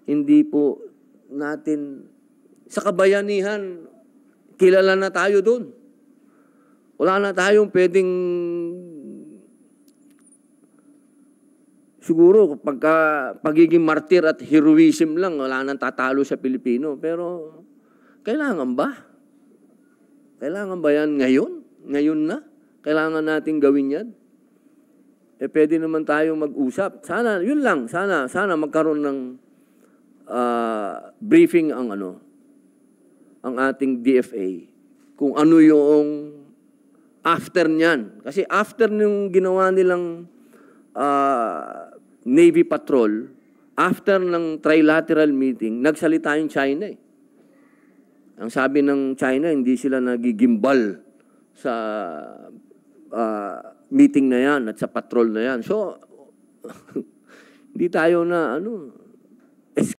Hindi po natin, sa kabayanihan, kilala na tayo doon. Wala na tayong pwedeng, siguro, pagiging martir at heroism lang, wala nang tatalo sa Pilipino. Pero, kailangan ba? Kailangan ba yan ngayon? Ngayon na? Kailangan natin gawin yan? Pwede naman tayong mag-usap. Sana, yun lang, sana magkaroon ng briefing ang ating DFA. Kung ano yung after niyan. Kasi after nung ginawa nilang Navy Patrol, after ng trilateral meeting, nagsalita yung China eh. Ang sabi ng China, hindi sila nagigimbal sa meeting na yan at sa patrol na yan. So, hindi tayo na